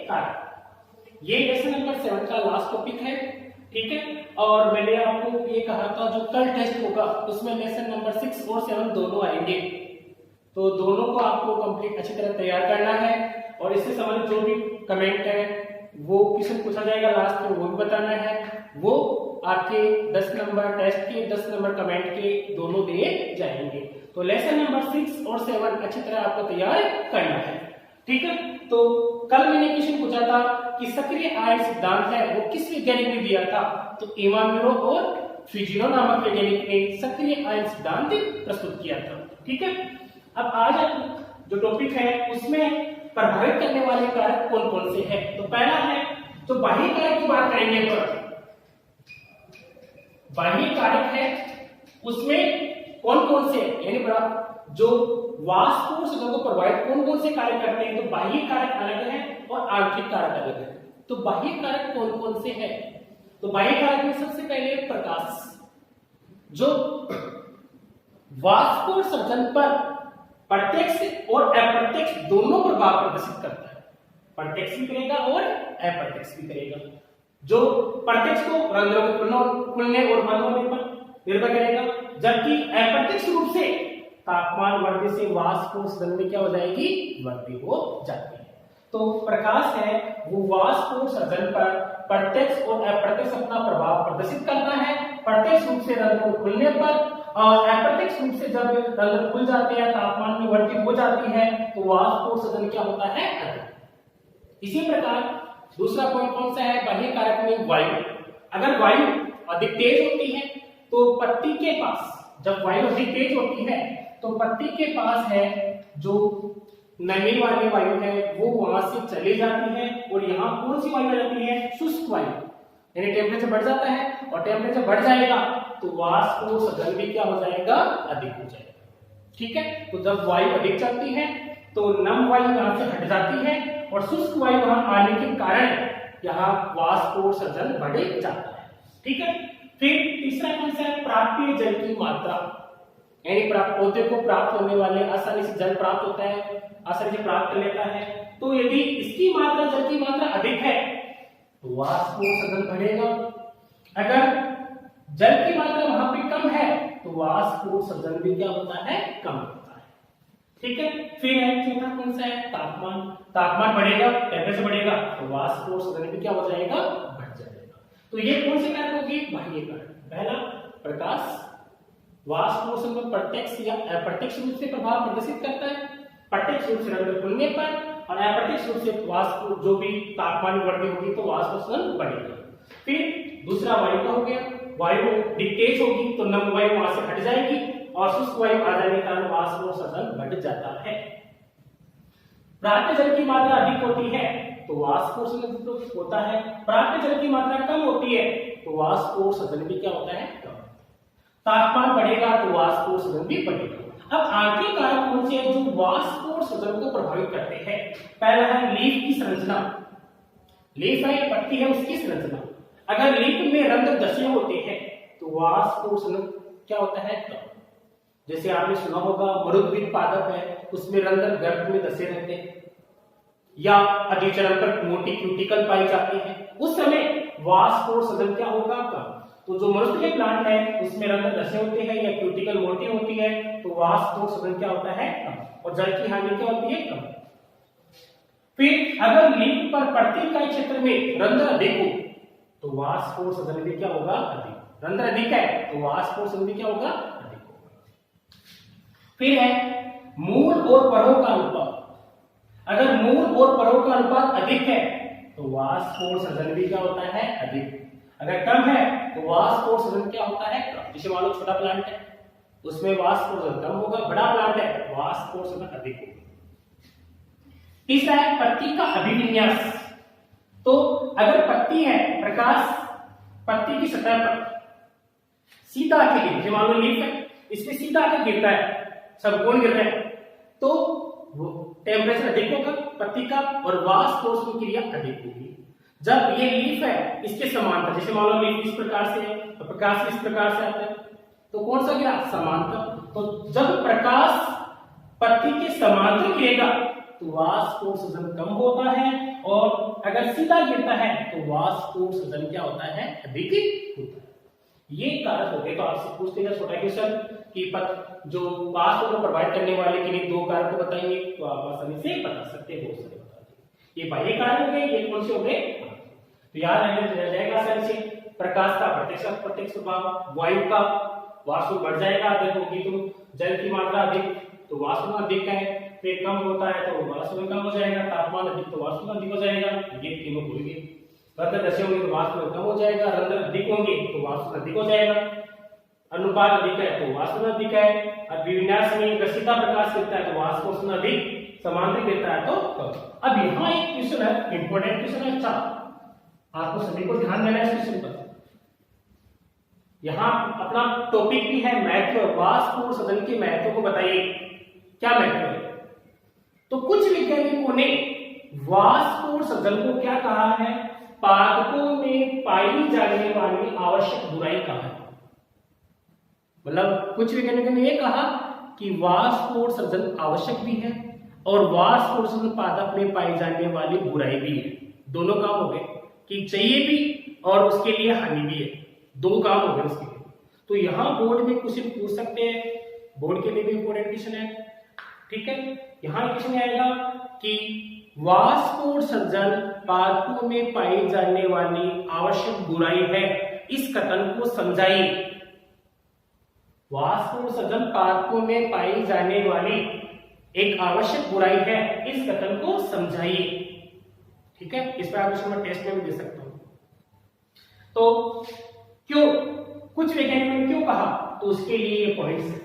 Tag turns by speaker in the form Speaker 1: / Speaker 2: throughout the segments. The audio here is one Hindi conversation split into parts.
Speaker 1: कारक। ये लेसन नंबर 7 का लास्ट टॉपिक है, ठीक है। और मैंने आपको ये कहा था जो कल टेस्ट होगा उसमें लेसन नंबर 6 और 7 दोनों आएंगे, तो दोनों को आपको कंप्लीट अच्छी तरह तैयार करना है। और इससे संबंधित जो भी कमेंट है वो क्वेश्चन पूछा जाएगा लास्ट में, वो भी बताना है। वो आपके 10 नंबर टेस्ट के 10 नंबर कमेंट के दोनों दिए जाएंगे। तो लेसन नंबर 6 और 7 अच्छी तरह आपको तैयार करना है, ठीक है। तो कल मैंने क्वेश्चन पूछा था कि सक्रिय आयन सिद्धांत है वो किस वैज्ञानिक ने दिया था, तो इमाम्यूरो और फिजिनो नामक वैज्ञानिक ने सक्रिय आयन सिद्धांत प्रस्तुत किया था, ठीक है। अब आज जो टॉपिक है उसमें प्रभावित करने वाले कारक कौन कौन से हैं। तो पहला है जो बाह्य कारक की बात करेंगे, बाह्य कारक है उसमें कौन कौन से, यानी जो वाष्प और सतह को प्रभावित कौन कौन से कारक करते हैं। तो बाह्य कारक अलग है और आंतरिक कारक अलग है। तो बाह्य कारक कौन कौन से हैं, तो बाह्य कारक में सबसे पहले प्रकाश, जो वाष्प और सर्जन पर प्रत्यक्ष और अप्रत्यक्ष दोनों प्रभाव प्रदर्शित करता है। प्रत्यक्ष भी करेगा और अप्रत्यक्ष भी करेगा। जो प्रत्यक्ष को रंध्रों के खुलने और बंद होने पर निर्भर करेगा, जबकि अप्रत्यक्ष रूप से तापमान बढ़ने से वाष्प और सतह में क्या हो जाएगी, वृद्धि हो जाती है। तो प्रकाश है वो वाष्प और सतह पर प्रत्यक्ष और अप्रत्यक्ष अपना प्रभाव प्रदर्शित करता है। प्रत्यक्ष रूप से रंध्रों खुलने पर और अप्रत्यक्ष रूप से जब रंध्र खुल जाते हैं, तापमान में वृद्धि हो जाती है, तो वाष्प और सतह क्या होता है, अधिक। इसी प्रकार दूसरा पॉइंट कौन सा है बाह्य कारक में, वायु। अगर वायु अधिक तेज होती है तो पत्ती के पास, जब वायु अधिक तेज होती है तो पत्ती के पास है जो नमी वाली वायु है वो वहां से चली जाती है, और यहाँ कौन सी वायु आ जाती है, शुष्क वायु। यानी टेम्परेचर बढ़ जाता है, और टेम्परेचर बढ़ जाएगा तो वाष्प और सतह भी क्या हो जाएगा, अधिक हो जाएगा, ठीक है। तो जब वायु अधिक चलती है तो नम वायु यहाँ से हट जाती है, और शुष्क वायु वहां आने के कारण यहाँ वाष्प और सतह बढ़ जाता है, ठीक है। फिर तीसरा कौन सा है, प्राप्य जल की मात्रा, यानी पौधे को प्राप्त होने वाले आसानी से जल प्राप्त होता है, आसानी से प्राप्त कर लेता है। तो यदि इसकी मात्रा, जल की मात्रा अधिक है तो वाष्प और सतह बढ़ेगा। अगर जल की मात्रा वहां पे कम है तो वाष्प और सतह भी क्या होता है, कम होता है, ठीक है। फिर है चौथा कौन सा है, तापमान। तापमान बढ़ेगा, टेम्परेचर बढ़ेगा तो वाष्प और सतह भी क्या हो जाएगा, बढ़ जाएगा। तो ये कौन से कारक होंगे, बाह्य कारक। पहला प्रकाश, वाष्प और सतह प्रत्यक्ष या अप्रत्यक्ष रूप से प्रभाव प्रदर्शित करता है। प्रत्यक्ष रूप से रंध्र खुलने पर और अप्रत्यक्ष रूप से वाष्प जो भी तापमान में वृद्धि होगी तो वाष्प और सतह बढ़ेगा। फिर दूसरा वायु का हो गया, वायु तेज होगी तो नम वायु वहां से हट जाएगी, और शुष्क वायु आ जाने के कारण वाष्प और सतह बढ़ जाता है। प्राप्य जल की मात्रा अधिक होती है तो वाष्प और सतह होता है, प्राप्य जल की मात्रा कम होती है तो वाष्प और सतह भी क्या होता है, कम। तापमान बढ़ेगा तो वाष्प और सतह भी बढ़ेगा। अब आंतरिक कारक कौन से हैं जो वाष्प और सतह को प्रभावित करते हैं। पहला है लीफ की संरचना। लीफ है, पत्ती है, उसकी संरचना। अगर लीफ में रंध्र दसे होते हैं तो वाष्प और सतह क्या होता है, कम। जैसे आपने सुना होगा मरुद्भिद पादप है, उसमें रंध्र गर्भ में दसे रहते हैं, या अधिचरण पर मोटी क्यूटिकल पाई जाती है, उस समय वाष्प और सतह क्या होगा, कम। तो जो मनुष्य के प्लांट है उसमें रंध्र दसे होते हैं या क्यूटिकल मोटी होती है तो वाष्प और सतह क्या होता है, कम। और जल की हानि क्या होती है, कम। फिर अगर लीफ पर प्रति इकाई क्षेत्र में रंध्र अधिक हो तो वाष्प और सतह भी क्या होगा, अधिक। रंध्र अधिक है तो वाष्प और सतह भी क्या होगा, अधिक होगा। फिर है मूल और परों का अनुपात। अगर मूल और परों का अनुपात अधिक है तो वाष्प और सतह भी क्या होता है, अधिक। अगर कम है तो वाष्प और सतह क्या होता है, कम। जैसे मान लो छोटा प्लांट है उसमें वाष्प और सतह कम होगा, बड़ा प्लांट है वाष्प और सतह अधिक होगा। तीसरा है पत्ती का अभिविन्यास। तो अगर पत्ती है, प्रकाश पत्ती की सतह पर सीधा आके गिरे, मान लो लीफ है इसमें सीधा आके गिरता है, सब कोण गिर रहे हैं, तो वो टेम्परेचर अधिक होगा पत्ती का और वाष्प और सतह क्रिया अधिक होगी। जब ये लीफ है इसके समांतर, जैसे मान लो लीफ इस प्रकार से है तो प्रकाश इस प्रकार से आता है, तो कौन सा गिरा, समांतर। तो जब प्रकाश पत्ती के समांतर गिरेगा तो वाष्प और सतह कम होता है और अगर सीधा गिरता है तो वाष्पोत्सर्जन क्या होता है, अधिक होता है। ये कारक हो गए। तो आपसे पूछ लेगा छोटा क्वेश्चन कि जो वाष्प को प्रभावित करने वाले किन्हीं दो कारक को बताएंगे, तो आप आसानी से बता सकते हैं, बहुत सारे बता देंगे। ये बाह्य कारक हो गए, ये कौन से हो गए, तो याद रह जाएगा आसानी से। प्रकाश का प्रत्यक्ष अप्रत्यक्ष प्रभाव, वायु का वाष्प बढ़ जाएगा, अधिक होगी तो जल की मात्रा अधिक तो वाष्प अधिक है, फिर कम होता है तो वाष्प कम हो जाएगा, तापमान अधिक तो वाष्प अधिक हो जाएगा। ये तीनों भूल गए। पारदर्शी होंगे तो वाष्प कम हो जाएगा, रंध्र अधिक होंगे तो वाष्प अधिक हो जाएगा, अनुपात अधिक है तो वाष्प अधिक है, और विन्यास में अगर सीधा प्रकाश गिरता है तो वाष्प अधिक, समांतर गिरता है तो कम। अब यहाँ एक क्वेश्चन है, इंपॉर्टेंट क्वेश्चन है, अच्छा आपको सभी को ध्यान देना है इस क्वेश्चन पर। यहाँ अपना टॉपिक भी है महत्व, वाष्पोत्सर्जन के महत्व को बताइए, क्या महत्व है। तो कुछ वैज्ञानिकों ने वाष्पोत्सर्जन को क्या कहा है, पादपों में पाई जाने वाली आवश्यक बुराई कहा है। मतलब कुछ वैज्ञानिकों ने यह कहा कि वाष्पोत्सर्जन आवश्यक भी है और वाष्पोत्सर्जन पादप में पाई जाने वाली बुराई भी है। दोनों काम हो गए कि चाहिए भी और उसके लिए हानि भी है, दो काम हो गए उसके लिए। तो यहां बोर्ड में क्वेश्चन पूछ सकते हैं, बोर्ड के लिए भी इंपॉर्टेंट क्वेश्चन है, ठीक है। यहां क्वेश्चन आएगा कि वाष्पोत्सर्जन पादपों में पाई जाने वाली आवश्यक बुराई है, इस कथन को समझाइए। वाष्पोत्सर्जन पादपों में पाई जाने वाली एक आवश्यक बुराई है, इस कथन को समझाइए, ठीक है। इस पर आप मैं टेस्ट में भी दे सकता हूं। तो क्यों, कुछ वैज्ञानिकों ने क्यों कहा, तो उसके लिए ये पॉइंट्स है।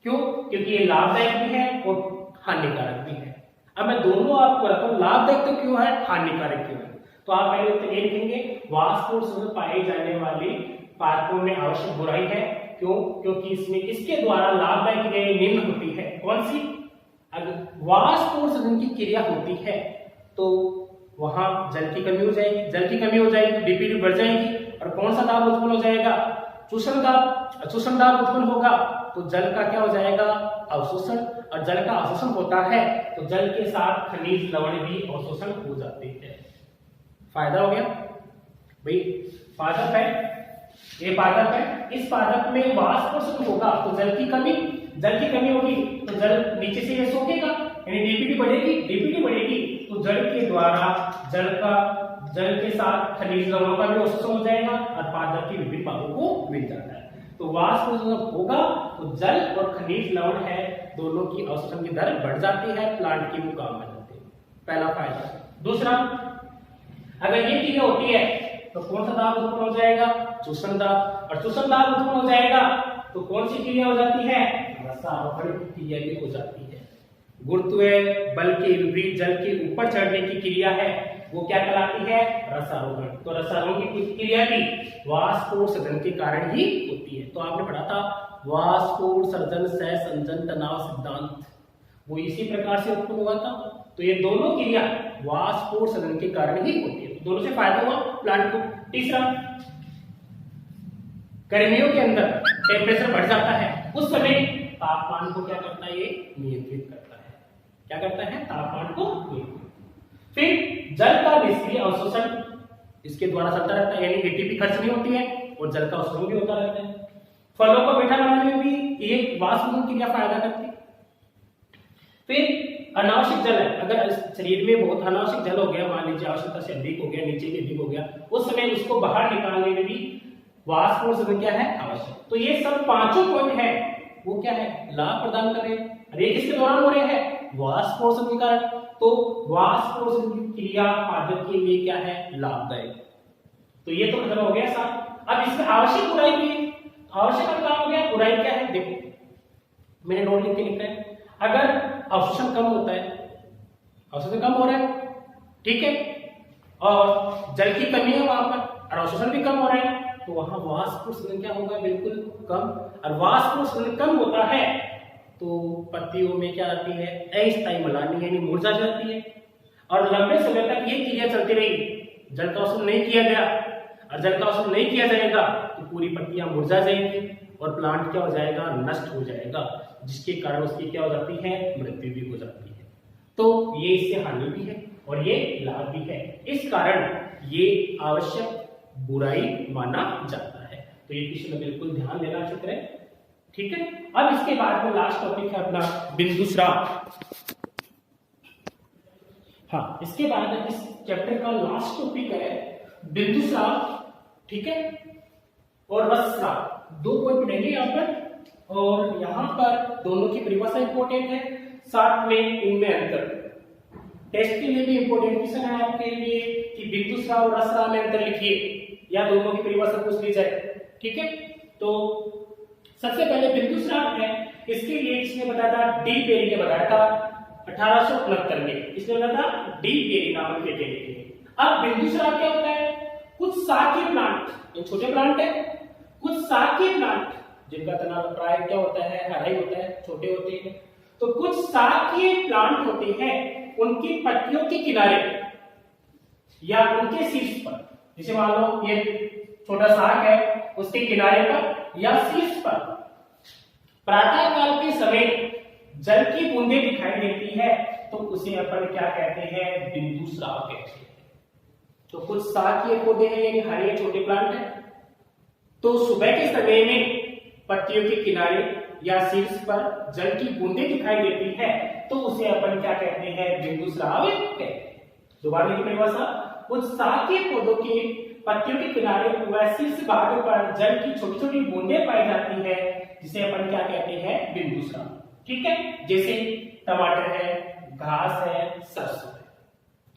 Speaker 1: क्यों, क्योंकि ये लाभदायक भी है और हानिकारक भी है। अब मैं दोनों आपको बताता हूं, लाभदायक तो क्यों है, हानिकारक क्यों है। तो आप पहले तो ये लिखेंगे, वाष्पोत्सर्जन पाई जाने वाली पादपों में आवश्यक बुराई है। क्यों, क्योंकि इसमें इसके द्वारा लाभदायक क्रियाएं निम्न होती है। कौन सी, अगर वाष्पोत्सर्जन की क्रिया होती है तो वहां जल की कमी हो जाएगी, जल की कमी हो जाएगी तो डीपीटी बढ़ जाएगी, और कौन सा दाब उत्पन्न हो जाएगा, शोषण दाब। शोषण दाब उत्पन्न होगा तो जल का क्या हो जाएगा, अवशोषण, और जल का अवशोषण होता है तो जल के साथ खनिज लवण भी अवशोषण हो जाते हैं। फायदा हो गया भाई, पादप है, ये पादप है, इस पादप में वाष्पोत्सर्जन होगा तो जल की कमी होगी तो जल नीचे से ये सोखेगा, यानी डीपीटी बढ़ेगी तो जल के द्वारा जल के साथ खनिज लवणों का भी अवशोषण हो जाएगा और पादप की विभिन्न भागों को मिल जाता है। तो वाष्पोत्सर्जन होगा तो जल और खनिज लवण है दोनों की अवशोषण की दर बढ़ जाती है, प्लांट की मुकाम बन जाती है, पहला फायदा। दूसरा, अगर ये क्रिया होती है तो कौन सा दाब उत्पन्न हो जाएगा, शोषण दाब, और शोषण दाब उत्पन्न हो जाएगा तो कौन सी क्रिया हो जाती है, रसारोहण की क्रिया भी हो जाती है। गुरुत्व बल के विपरीत जल के ऊपर चढ़ने की क्रिया है, वो क्या कहलाती है, रसारोहण। तो रसारोहण की कुछ क्रिया भी वाष्पोत्सर्जन के कारण ही होती है। तो आपने पढ़ा था वाष्पोत्सर्जन सहसंजन तनाव सिद्धांत, वो इसी प्रकार से उत्पन्न हुआ था। तो ये दोनों क्रिया वाष्पोत्सर्जन के कारण ही होती है, तो दोनों से फायदा हुआ प्लांट को। तीसरा, गर्मियों के अंदर टेम्परेचर बढ़ जाता है, उस समय तापमान को क्या करता है, ये नियंत्रित करता है। क्या करता है, तापमान को नियंत्रित। फिर जल का निष्क्रिय अवशोषण इसके द्वारा चलता रहता है, यानी एटीपी खर्च नहीं होती है और जल का अवशोषण भी होता रहता है। फलों को मीठा बनाने में भी ये वाष्पोत्सर्जन क्रिया फायदा करती है। फिर अनावश्यक जल है, अगर शरीर में बहुत अनावश्यक जल हो गया, मान लीजिए आवश्यकता से अधिक हो गया, नीचे भी अधिक हो गया, उस समय उसको बाहर निकालने में भी वाष्पोत्सर्जन क्या है, आवश्यक। तो ये सब पांचों पॉइंट है, वो क्या है, लाभ प्रदान कर रहे हैं। और ये किसके दौरान हो रहे हैं, वाष्पोत्सर्जन के कारण। तो वाष्पोत्सर्जन की क्रिया पादप के लिए क्या है, लाभदायक। तो ये तो खत्म हो गया साहब। अब इसमें आवश्यक बुराई भी है, आवश्यक का काम हो गया, बुराई क्या है, देखो मैंने नोट लिख के लिखा है। अगर अवशोषण कम होता है, अवशोषण कम हो रहा है, ठीक है, और जल की कमी है वहां पर और अवशोषण भी कम हो रहा है, तो वहां वाष्पोत्सर्जन क्या होगा, बिल्कुल कम। और वाष्पोत्सर्जन कम होता है तो पत्तियों में क्या आती है, अस्थायी मलानी यानी मुरझा जाती है। और लंबे समय तक ये क्रिया चलती रही, जल का अवशोषण नहीं किया गया और जल का अवशोषण नहीं किया जाएगा तो पूरी पत्तियां मुरझा जाएंगी और प्लांट क्या हो जाएगा, नष्ट हो जाएगा, जिसके कारण उसकी क्या हो जाती है, मृत्यु भी हो जाती है। तो ये इससे हानि भी है। और ये लाभ भी है। इस कारण ये आवश्यक बुराई माना जाता है। तो ये क्वेश्चन में बिल्कुल ध्यान देना चित्र है, ठीक है। अब इसके बाद में लास्ट टॉपिक है अपना बिंदुस्राव। हाँ, इसके बाद इस चैप्टर का लास्ट टॉपिक है बिंदुस्राव, ठीक है, और रसस्राव। दो पॉइंट पढ़ेंगे यहाँ पर, और यहाँ पर दोनों की परिभाषा इंपॉर्टेंट है, साथ में इनमें अंतर। टेस्ट के लिए भी इंपॉर्टेंट क्वेश्चन है आपके लिए कि बिंदुस्राव और रसस्राव में अंतर लिखिए या दोनों की परिभाषा पूछ ली जाए, ठीक है। तो सबसे पहले बिंदुस्राव है, इसके लिए किसने बताया था? डी पेरी ने बताया था 1869 में। इसने बताया था डी पेरी नामक वैज्ञानिक ने। अब बिंदुस्राव क्या होता है? कुछ शाकीय प्लांट, ये छोटे प्लांट है, कुछ शाकीय प्लांट जिनका तना प्राय क्या होता है? हरा ही होता है, छोटे होते हैं। तो कुछ शाकीय प्लांट होते हैं, उनकी पत्तियों के किनारे या उनके शीर्ष पर, जैसे मान लो ये छोटा शाक है, उसके किनारे पर या शीर्ष पर प्रातः काल के समय जल की बूंदें दिखाई देती है, तो उसे अपन क्या कहते हैं? बिंदुस्राव कहते हैं। तो कुछ शाकीय पौधे हैं, यानी हरे छोटे प्लांट है, तो सुबह के समय में पत्तियों के किनारे या शीर्ष पर जल की बूंदें दिखाई देती है, तो उसे अपन क्या कहते हैं? बिंदुस्राव कहते हैं। दोबारा देखिए परिभाषा, कुछ शाकीय पौधों के पत्तियों के किनारे व शीर्ष भाग पर जल की छोटी छोटी बूंदें पाई जाती है, जिसे अपन क्या कहते हैं? बिंदुस्राव, ठीक है। जैसे टमाटर है, घास है, सरसों है,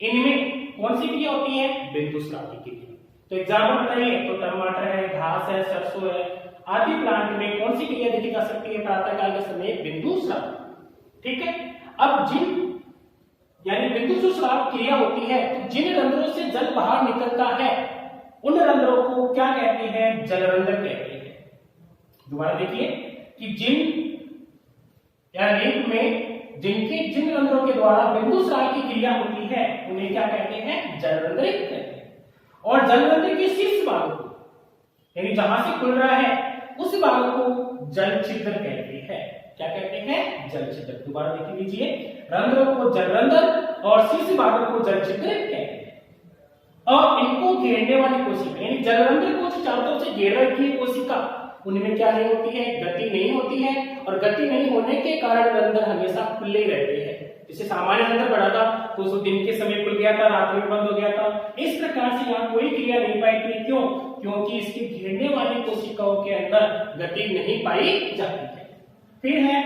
Speaker 1: इनमें कौन सी क्रिया होती है? बिंदुस्राव की क्रिया। तो एग्जाम्पल बताइए, तो टमाटर है, घास है, सरसों है, आदि प्लांट में कौन सी क्रिया देखी जा सकती है प्रातः काल के समय? बिंदुस्राव, ठीक है। अब जिन यानी बिंदुस्राव क्रिया होती है, तो जिन रंध्रों से जल बाहर निकलता है, उन रंध्रों को क्या कहते हैं? जलरंध्र कहते हैं। दोबारा देखिए कि जिन या लिंग में जिन रंध्रों के द्वारा बिंदुस्राव की क्रिया होती है, उन्हें क्या कहते हैं? जलरंध्र कहते हैं। और जलरंध्र के शीर्ष भाग को, यानी जहां से खुल रहा है उस भाग को जल छिद्र कहते हैं। क्या कहते हैं? जल छिद्र। दोबारा देख लीजिए, रंध्रों को जलरंध्र और शीर्ष भाग को जल छिद्र कहते हैं। और इनको घेरने वाली कोशिका, यानी जलरंध्र को चारों तरफ से घेर रखी है कोशिका, उनमें क्या नहीं होती है? गति नहीं होती है, और गति नहीं होने के कारण रंध्र हमेशा खुले ही रहते हैं। जैसे सामान्य रंध्र बड़ा था तो उस दिन के समय खुल गया था, रात में बंद हो गया था। इस प्रकार से यहाँ कोई क्रिया नहीं पाई थी। क्यों? क्योंकि इसके घेरने वाली कोशिकाओं के अंदर गति नहीं पाई जाती है। फिर है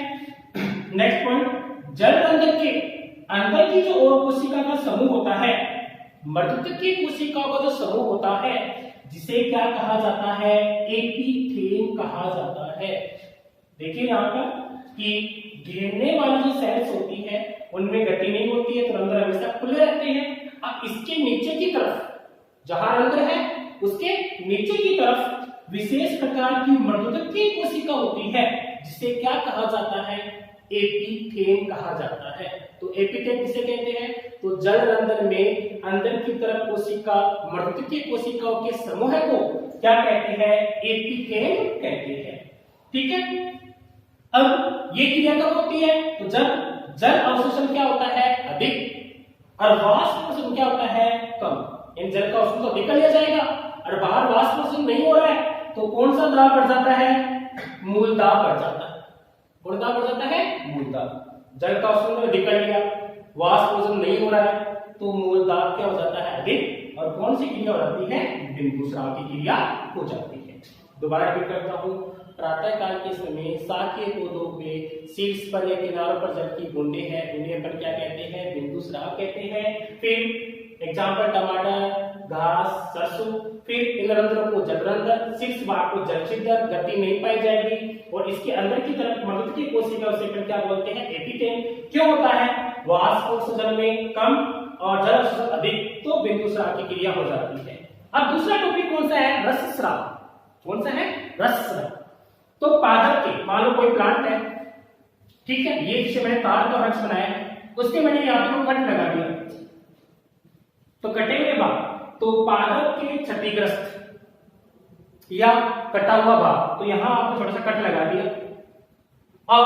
Speaker 1: नेक्स्ट पॉइंट, जलरंध्र के अंदर की जो और कोशिका का समूह होता है, मर्दुतकीय कोशिकाओं का जो समूह होता है, जिसे क्या कहा जाता है? एपिथेलियम कहा जाता है। देखिए यहाँ पर कि घेरने वाली जो सेल्स होती है उनमें गति नहीं होती है, तो रंध्र हमेशा खुले रहते हैं। अब इसके नीचे की तरफ जहां रंध्र है, उसके नीचे की तरफ विशेष प्रकार की मर्दुतकीय कोशिका होती है, जिसे क्या कहा जाता है? एपिथेलियम कहा जाता है। तो एपिथेलियम किसे कहते हैं? तो जलरंध्र में अंदर की तरफ कोशिका, मर्दुतकीय कोशिकाओं के समूह को क्या कहते हैं? एपिथेलियम कहते हैं, ठीक है। अब ये क्रिया कब होती है? तो जब जल अवशोषण क्या होता है? अधिक, और वाष्प अवशोषण क्या होता है? कम। इन जल का अवशोषण तो अधिक कर लिया जाएगा और बाहर वाष्प अवशोषण नहीं हो रहा है, तो कौन सा दाब बढ़ जाता है? मूल दाब बढ़ जाता है। कौन दाब बढ़ जाता है? मूल दाब। जल का अवशोषण अधिक कर लिया, वाष्प अवशोषण नहीं हो रहा है, तो मूल दाब क्या हो जाता है? अधिक। और कौन सी क्रिया हो जाती है? बिंदुस्राव की क्रिया हो जाती है। दोबारा रिपीट करता हूं, प्रातः काल के समय शाकीय पौधों के शीर्ष पर या किनारों पर जल की बूंदें हैं, उन्हें अपन क्या कहते हैं? बिंदुस्राव कहते हैं। फिर एग्जाम्पल टमाटर, घास, सरसों। फिर इन रंध्रों को जलरंध्र, शीर्ष भाग को जल छिद्र, गति नहीं पाई जाएगी, और इसके अंदर की तरफ मर्दुतकीय कोशिका से अपन क्या बोलते हैं? एपिथेलियम। क्यों होता है? वाष्प अवशोषण में कम और जल अवशोषण अधिक, तो बिंदुस्राव की क्रिया हो जाती है। अब दूसरा टॉपिक कौन सा है? रसस्राव। कौन सा है? रसस्राव। तो पादप के, मान लो कोई प्लांट है, ठीक है, ये जिसे मैंने तार का वृक्ष बनाया है, उसके मैंने यहाँ पर कट लगा दिया, तो कटे हुए भाग, तो पादप के क्षतिग्रस्त या कटा हुआ भाग, तो यहां आपको छोटा सा कट लगा दिया, और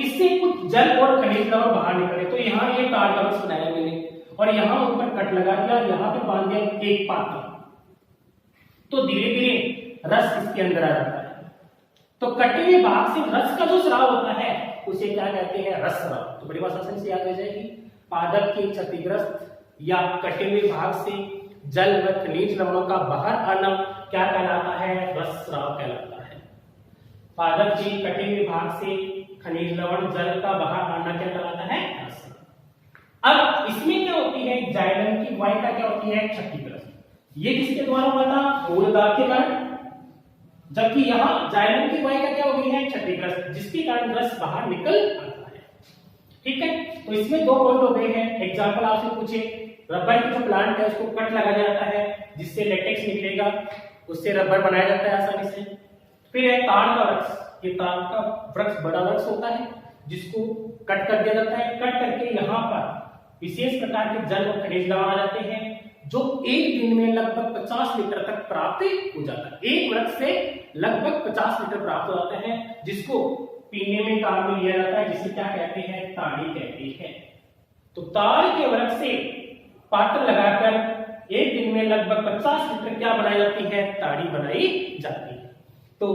Speaker 1: इससे कुछ जल और खनिज लवण बाहर निकले, तो यहाँ ये तार का वृक्ष बनाया मैंने, और यहाँ ऊपर कट लगा दिया, यहाँ पे बांध दिया एक पात्र, तो धीरे धीरे रस इसके अंदर आ जाता है। तो कटे हुए भाग से रस का जो स्राव होता है उसे क्या कहते हैं? रस स्राव। तो बड़ी बात आसानी से याद रह जाएगी। पादप के क्षतिग्रस्त या कटे हुए भाग से जल व खनिज लवणों का बाहर आना क्या कहलाता है? रस स्राव कहलाता है। पादप के कटे हुए भाग से खनिज लवण जल का बाहर आना क्या कहलाता है? रस स्राव। अब इसमें क्या होती है? जाइलम की वाहिका क्या होती है? क्षतिग्रस्त। ये किसके द्वारा हुआ था? मूलदाग के कारण, जबकि यहाँ जाइलम की वाहिका क्या हो गई है? क्षतिग्रस्त, जिसके कारण रस बाहर निकल आता है। ठीक है, तो इसमें दो पॉइंट हो गए हैं। एग्जांपल आपसे पूछे, रबर की जो प्लांट है उसको कट लगाया जाता है जिससे लेटेक्स निकलेगा, उससे रबर बनाया जाता है आसानी से। फिर है ताड़ का वृक्ष। ये ताड़ का वृक्ष बड़ा वृक्ष होता है जिसको कट कर दिया जाता है। कट करके यहाँ पर विशेष प्रकार के जल और खनिज लवण आ जाते हैं जो एक दिन में लगभग 50 लीटर तक प्राप्त हो जाता है। एक वृक्ष से लगभग 50 लीटर प्राप्त हो जाता है, जिसको पीने में काम में लिया जाता है, जिसे क्या कहते हैं? ताड़ी कहते हैं। तो ताड़ के वृक्ष से पात्र लगाकर एक दिन में लगभग 50 लीटर क्या बनाई जाती है? ताड़ी बनाई जाती है। तो